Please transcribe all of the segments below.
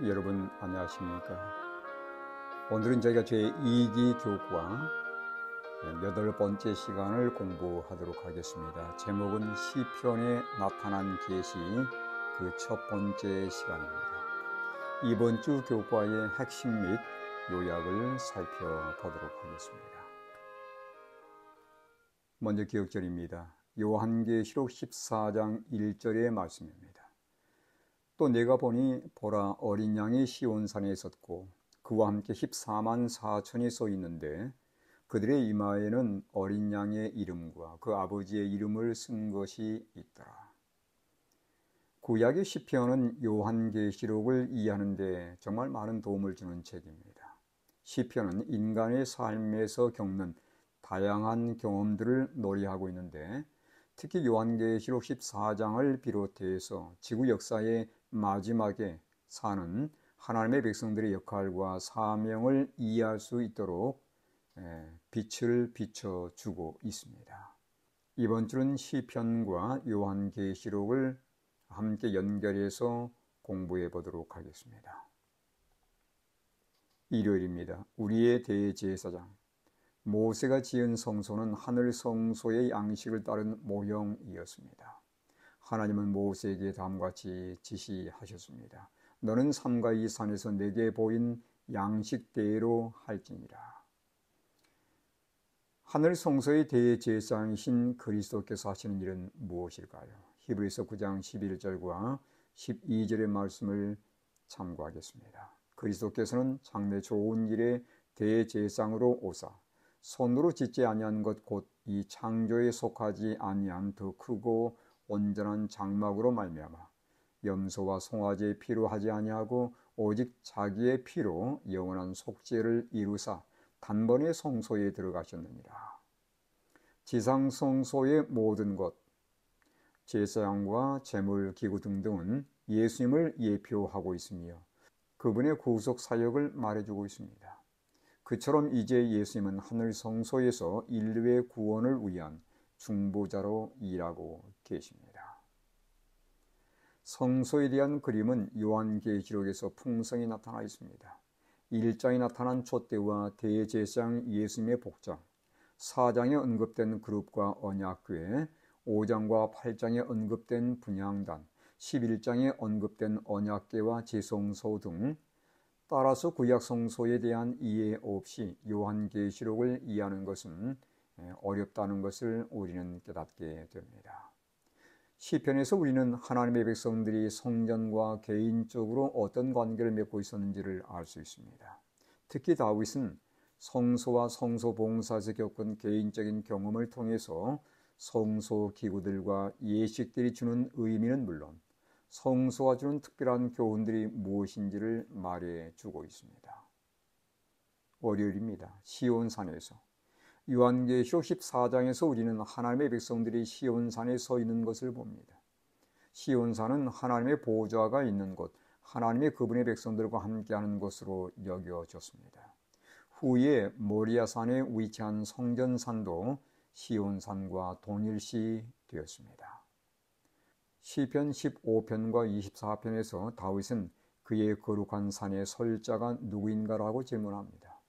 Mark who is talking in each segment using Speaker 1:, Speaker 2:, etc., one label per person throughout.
Speaker 1: 여러분 안녕하십니까? 오늘은 저희가 제2기 교과 8번째 시간을 공부하도록 하겠습니다. 제목은 시편에 나타난 계시 그 첫 번째 시간입니다. 이번 주 교과의 핵심 및 요약을 살펴보도록 하겠습니다. 먼저 기억절입니다. 요한계시록 14장 1절의 말씀입니다. 또 내가 보니 보라 어린 양이 시온산에 섰고 그와 함께 14만 4천이 서 있는데 그들의 이마에는 어린 양의 이름과 그 아버지의 이름을 쓴 것이 있더라. 구약의 시편은 요한계시록을 이해하는 데 정말 많은 도움을 주는 책입니다. 시편은 인간의 삶에서 겪는 다양한 경험들을 놀이하고 있는데 특히 요한계시록 14장을 비롯해서 지구 역사의 마지막에 사는 하나님의 백성들의 역할과 사명을 이해할 수 있도록 빛을 비춰주고 있습니다. 이번 주는 시편과 요한계시록을 함께 연결해서 공부해 보도록 하겠습니다. 일요일입니다. 우리의 대제사장 모세가 지은 성소는 하늘 성소의 양식을 따른 모형이었습니다. 하나님은 모세에게 다음과 같이 지시하셨습니다. 너는 삼가 이 산에서 내게 보인 양식대로 할지니라. 하늘 성소의 대제사장이신 그리스도께서 하시는 일은 무엇일까요? 히브리서 9장 11절과 12절의 말씀을 참고하겠습니다. 그리스도께서는 장래 좋은 일에 대제사장으로 오사 손으로 짓지 아니한 것 곧 이 창조에 속하지 아니한 더 크고 온전한 장막으로 말미암아 염소와 송아지의 피로 하지 아니하고 오직 자기의 피로 영원한 속죄를 이루사 단번에 성소에 들어가셨느니라. 지상 성소의 모든 것, 제사장과 제물 기구 등등은 예수님을 예표하고 있으며 그분의 구속 사역을 말해주고 있습니다. 그처럼 이제 예수님은 하늘 성소에서 인류의 구원을 위한 중보자로 일하고 계십니다. 성소에 대한 그림은 요한계시록에서 풍성히 나타나 있습니다. 1장에 나타난 촛대와 대제사장 예수님의 복장, 4장에 언급된 그룹과 언약궤, 5장과 8장에 언급된 분향단, 11장에 언급된 언약궤와 지성소 등 따라서 구약 성소에 대한 이해 없이 요한계시록을 이해하는 것은 어렵다는 것을 우리는 깨닫게 됩니다. 시편에서 우리는 하나님의 백성들이 성전과 개인적으로 어떤 관계를 맺고 있었는지를 알 수 있습니다. 특히 다윗은 성소와 성소 봉사에서 겪은 개인적인 경험을 통해서 성소 기구들과 예식들이 주는 의미는 물론 성소가 주는 특별한 교훈들이 무엇인지를 말해주고 있습니다. 월요일입니다. 시온산에서 요한계시록 14장에서 우리는 하나님의 백성들이 시온산에 서 있는 것을 봅니다. 시온산은 하나님의 보좌가 있는 곳, 하나님의 그분의 백성들과 함께하는 곳으로 여겨졌습니다. 후에 모리아산에 위치한 성전산도 시온산과 동일시 되었습니다. 시편 15편과 24편에서 다윗은 그의 거룩한 산에 설 자가 누구인가라고 질문합니다.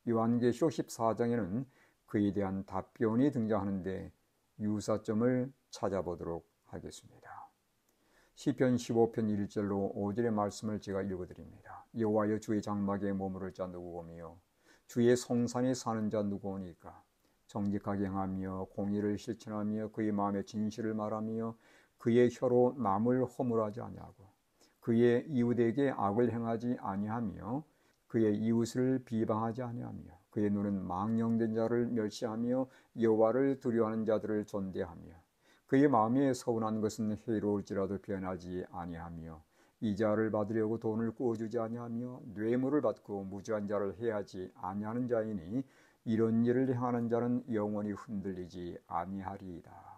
Speaker 1: 요한계시록 14장에는 그에 대한 답변이 등장하는데 유사점을 찾아보도록 하겠습니다. 시편 15편 1절로 5절의 말씀을 제가 읽어드립니다. 여호와여 주의 장막에 머무를 자 누구오며 주의 성산에 사는 자 누구오니까 정직하게 행하며 공의를 실천하며 그의 마음에 진실을 말하며 그의 혀로 남을 허물하지 아니하고 그의 이웃에게 악을 행하지 아니하며 그의 이웃을 비방하지 아니하며 그의 눈은 망령된 자를 멸시하며 여호와를 두려워하는 자들을 존대하며 그의 마음에 서운한 것은 해로울지라도 변하지 아니하며 이자를 받으려고 돈을 꾸어주지 아니하며 뇌물을 받고 무지한 자를 해하지 아니하는 자이니 이런 일을 행하는 자는 영원히 흔들리지 아니하리이다.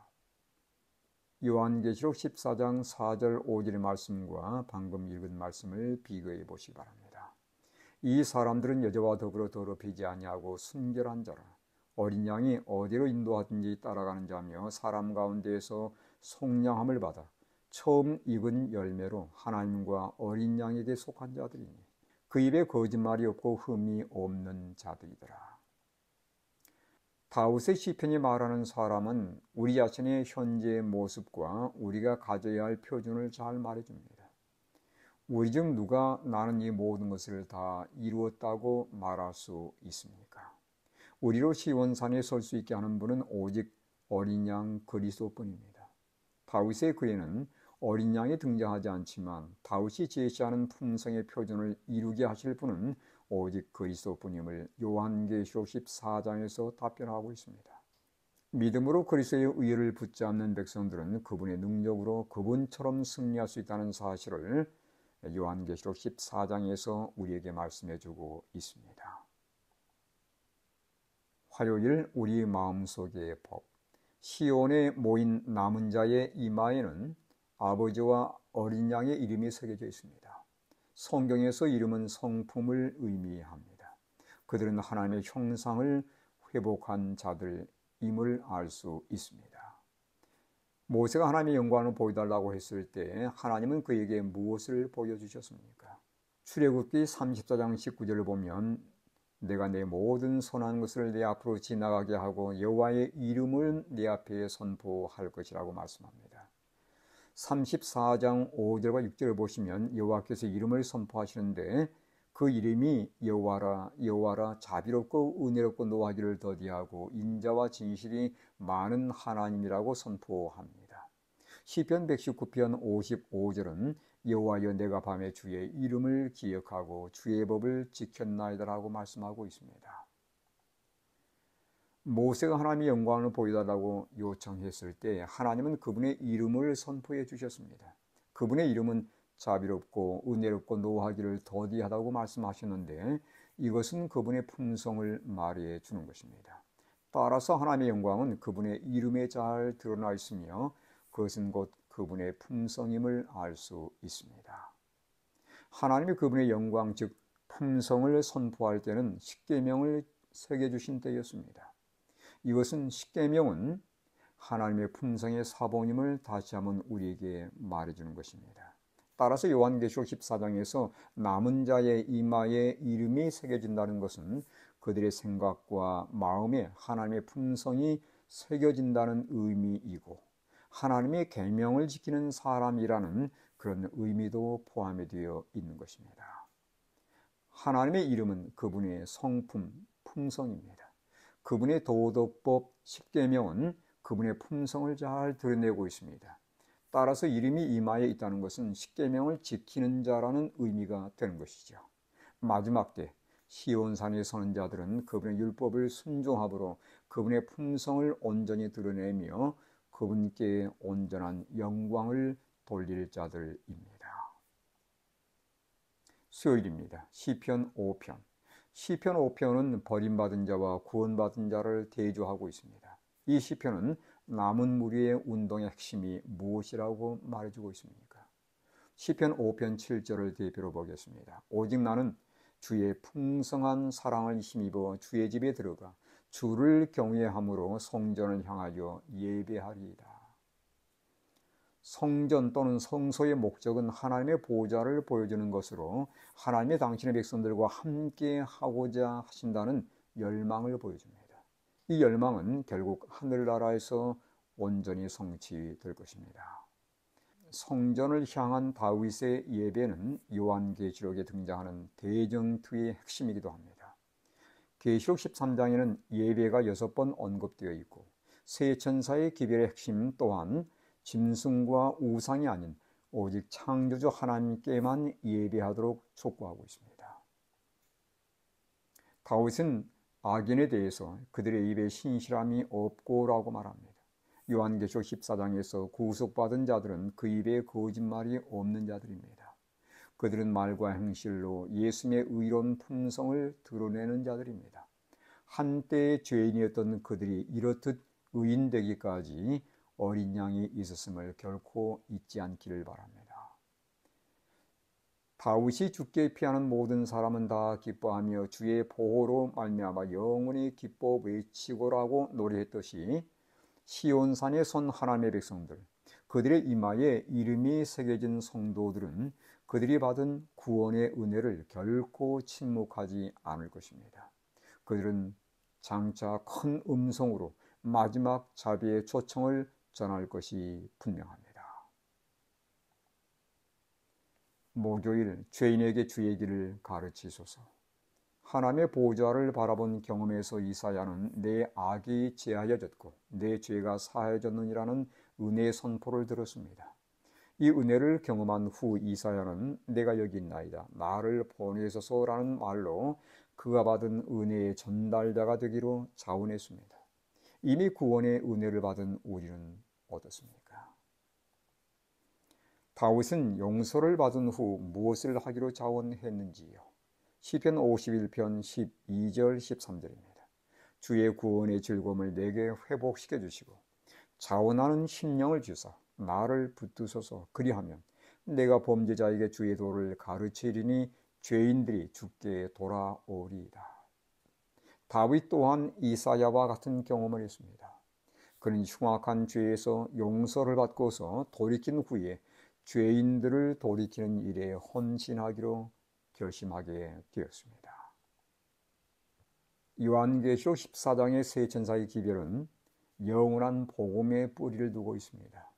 Speaker 1: 요한계시록 14장 4절 5절의 말씀과 방금 읽은 말씀을 비교해 보시기 바랍니다. 이 사람들은 여자와 더불어 더럽히지 아니하고 순결한 자라 어린 양이 어디로 인도하든지 따라가는 자며 사람 가운데에서 속량함을 받아 처음 익은 열매로 하나님과 어린 양에게 속한 자들이니 그 입에 거짓말이 없고 흠이 없는 자들이더라. 다윗의 시편이 말하는 사람은 우리 자신의 현재의 모습과 우리가 가져야 할 표준을 잘 말해줍니다. 우리 중 누가 나는 이 모든 것을 다 이루었다고 말할 수 있습니까? 우리로 시온산에 설 수 있게 하는 분은 오직 어린 양 그리스도뿐입니다. 다윗의 글에는 어린 양이 등장하지 않지만 다윗이 제시하는 품성의 표준을 이루게 하실 분은 오직 그리스도뿐임을 요한계시록 14장에서 답변하고 있습니다. 믿음으로 그리스도의 의를 붙잡는 백성들은 그분의 능력으로 그분처럼 승리할 수 있다는 사실을 요한계시록 14장에서 우리에게 말씀해주고 있습니다. 화요일 우리 마음속의 법. 시온에 모인 남은 자의 이마에는 아버지와 어린 양의 이름이 새겨져 있습니다. 성경에서 이름은 성품을 의미합니다. 그들은 하나님의 형상을 회복한 자들임을 알 수 있습니다. 모세가 하나님의 영광을 보여달라고 했을 때 하나님은 그에게 무엇을 보여주셨습니까? 출애굽기 34장 19절을 보면 내가 내 모든 선한 것을 내 앞으로 지나가게 하고 여호와의 이름을 내 앞에 선포할 것이라고 말씀합니다. 34장 5절과 6절을 보시면 여호와께서 이름을 선포하시는데 그 이름이 여호와라 여호와라 자비롭고 은혜롭고 노하기를 더디하고 인자와 진실이 많은 하나님이라고 선포합니다. 시편 119편 55절은 여호와여 내가 밤에 주의 이름을 기억하고 주의 법을 지켰나이다라고 말씀하고 있습니다. 모세가 하나님의 영광을 보여달라고 요청했을 때 하나님은 그분의 이름을 선포해 주셨습니다. 그분의 이름은 자비롭고 은혜롭고 노하기를 더디하다고 말씀하셨는데 이것은 그분의 품성을 말해 주는 것입니다. 따라서 하나님의 영광은 그분의 이름에 잘 드러나 있으며 그것은 곧 그분의 품성임을 알 수 있습니다. 하나님이 그분의 영광 즉 품성을 선포할 때는 십계명을 새겨주신 때였습니다. 이것은 십계명은 하나님의 품성의 사본임을 다시 한번 우리에게 말해주는 것입니다. 따라서 요한계시록 14장에서 남은 자의 이마에 이름이 새겨진다는 것은 그들의 생각과 마음에 하나님의 품성이 새겨진다는 의미이고 하나님의 계명을 지키는 사람이라는 그런 의미도 포함이 되어 있는 것입니다. 하나님의 이름은 그분의 성품, 품성입니다. 그분의 도덕법, 십계명은 그분의 품성을 잘 드러내고 있습니다. 따라서 이름이 이마에 있다는 것은 십계명을 지키는 자라는 의미가 되는 것이죠. 마지막 때 시온산에 서는 자들은 그분의 율법을 순종함으로 그분의 품성을 온전히 드러내며 그분께 온전한 영광을 돌릴 자들입니다. 수요일입니다. 시편 5편. 시편 5편은 버림받은 자와 구원받은 자를 대조하고 있습니다. 이 시편은 남은 무리의 운동의 핵심이 무엇이라고 말해주고 있습니까? 시편 5편 7절을 대표로 보겠습니다. 오직 나는 주의 풍성한 사랑을 힘입어 주의 집에 들어가 주를 경외함으로 성전을 향하여 예배하리이다. 성전 또는 성소의 목적은 하나님의 보좌를 보여주는 것으로 하나님의 당신의 백성들과 함께 하고자 하신다는 열망을 보여줍니다. 이 열망은 결국 하늘나라에서 온전히 성취될 것입니다. 성전을 향한 다윗의 예배는 요한계시록에 등장하는 대정투의 핵심이기도 합니다. 계시록 13장에는 예배가 6번 언급되어 있고 세 천사의 기별의 핵심 또한 짐승과 우상이 아닌 오직 창조주 하나님께만 예배하도록 촉구하고 있습니다. 다윗은 악인에 대해서 그들의 입에 신실함이 없고라고 말합니다. 요한계시록 14장에서 구속받은 자들은 그 입에 거짓말이 없는 자들입니다. 그들은 말과 행실로 예수님의 의로운 품성을 드러내는 자들입니다. 한때의 죄인이었던 그들이 이렇듯 의인되기까지 어린 양이 있었음을 결코 잊지 않기를 바랍니다. 다윗이 죽게 피하는 모든 사람은 다 기뻐하며 주의 보호로 말미암아 영원히 기뻐 외치고라고 노래했듯이 시온산에 선 하나님의 백성들, 그들의 이마에 이름이 새겨진 성도들은 그들이 받은 구원의 은혜를 결코 침묵하지 않을 것입니다. 그들은 장차 큰 음성으로 마지막 자비의 초청을 전할 것이 분명합니다. 목요일, 죄인에게 주의 길을 가르치소서. 하나님의 보좌를 바라본 경험에서 이사야는 내 악이 제하여졌고 내 죄가 사하여졌느니라는 은혜의 선포를 들었습니다. 이 은혜를 경험한 후 이사야는 내가 여기 있나이다, 나를 보내소서라는 말로 그가 받은 은혜의 전달자가 되기로 자원했습니다. 이미 구원의 은혜를 받은 우리는 어떻습니까? 다윗은 용서를 받은 후 무엇을 하기로 자원했는지요? 시편 51편 12절 13절입니다. 주의 구원의 즐거움을 내게 회복시켜 주시고 자원하는 심령을 주사 나를 붙드소서. 그리하면 내가 범죄자에게 주의 도를 가르치리니 죄인들이 주께 돌아오리이다. 다윗 또한 이사야와 같은 경험을 했습니다. 그는 흉악한 죄에서 용서를 받고서 돌이킨 후에 죄인들을 돌이키는 일에 헌신하기로 결심하게 되었습니다. 요한계시록 14장의 세 천사의 기별은 영원한 복음의 뿌리를 두고 있습니다.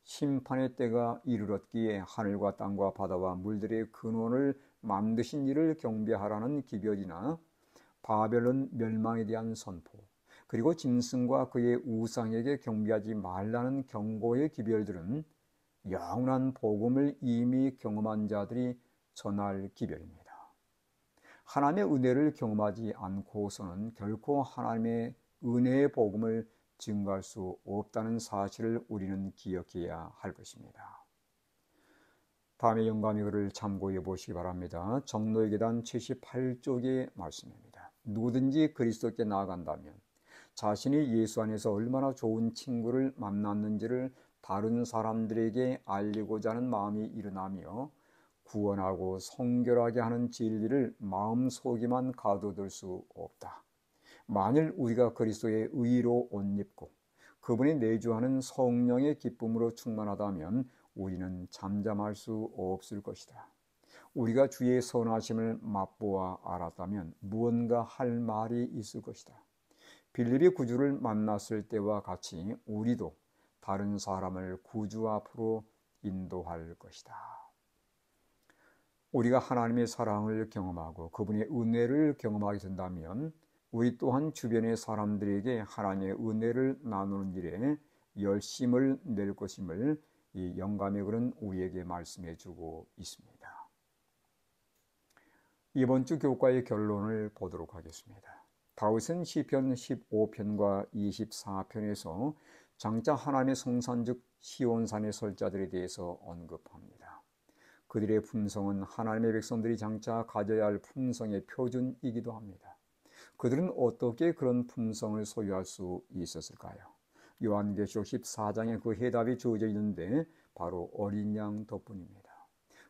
Speaker 1: 심판의 때가 이르렀기에 하늘과 땅과 바다와 물들의 근원을 만드신 이를 경배하라는 기별이나 바벨론 멸망에 대한 선포, 그리고 짐승과 그의 우상에게 경배하지 말라는 경고의 기별들은 영원한 복음을 이미 경험한 자들이 전할 기별입니다. 하나님의 은혜를 경험하지 않고서는 결코 하나님의 은혜의 복음을 증거할 수 없다는 사실을 우리는 기억해야 할 것입니다. 다음에 영감이 글을 참고해 보시기 바랍니다. 정로의 계단 78쪽의 말씀입니다. 누구든지 그리스도께 나아간다면 자신이 예수 안에서 얼마나 좋은 친구를 만났는지를 다른 사람들에게 알리고자 하는 마음이 일어나며 구원하고 성결하게 하는 진리를 마음속에만 가둬둘 수 없다. 만일 우리가 그리스도의 의로 옷 입고 그분이 내주하는 성령의 기쁨으로 충만하다면 우리는 잠잠할 수 없을 것이다. 우리가 주의 선하심을 맛보아 알았다면 무언가 할 말이 있을 것이다. 빌립이 구주를 만났을 때와 같이 우리도 다른 사람을 구주 앞으로 인도할 것이다. 우리가 하나님의 사랑을 경험하고 그분의 은혜를 경험하게 된다면 우리 또한 주변의 사람들에게 하나님의 은혜를 나누는 일에 열심을 낼 것임을 이 영감의 글은 우리에게 말씀해 주고 있습니다. 이번 주 교과의 결론을 보도록 하겠습니다. 다윗은 시편 15편과 24편에서 장차 하나님의 성산 즉 시온산에 설 자들에 대해서 언급합니다. 그들의 품성은 하나님의 백성들이 장차 가져야 할 품성의 표준이기도 합니다. 그들은 어떻게 그런 품성을 소유할 수 있었을까요? 요한계시록 14장에 그 해답이 주어져 있는데 바로 어린 양 덕분입니다.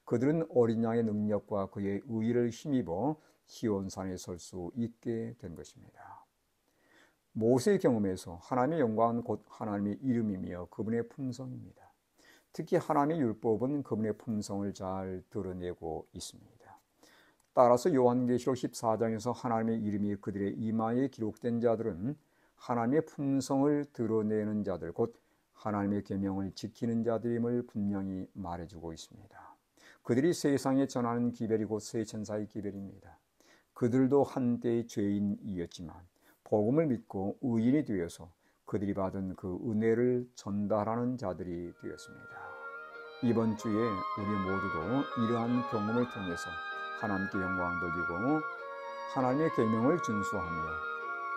Speaker 1: 그들은 어린 양의 능력과 그의 의의를 힘입어 시온산에 설 수 있게 된 것입니다. 모세의 경험에서 하나님의 영광은 곧 하나님의 이름이며 그분의 품성입니다. 특히 하나님의 율법은 그분의 품성을 잘 드러내고 있습니다. 따라서 요한계시록 14장에서 하나님의 이름이 그들의 이마에 기록된 자들은 하나님의 품성을 드러내는 자들, 곧 하나님의 계명을 지키는 자들임을 분명히 말해주고 있습니다. 그들이 세상에 전하는 기별이 곧 세 천사의 기별입니다. 그들도 한때의 죄인이었지만 복음을 믿고 의인이 되어서 그들이 받은 그 은혜를 전달하는 자들이 되었습니다. 이번 주에 우리 모두도 이러한 경험을 통해서 하나님께 영광 돌리고 하나님의 계명을 준수하며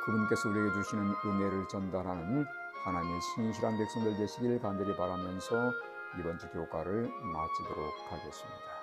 Speaker 1: 그분께서 우리에게 주시는 은혜를 전달하는 하나님의 신실한 백성들 되시길 간절히 바라면서 이번 주 교과를 마치도록 하겠습니다.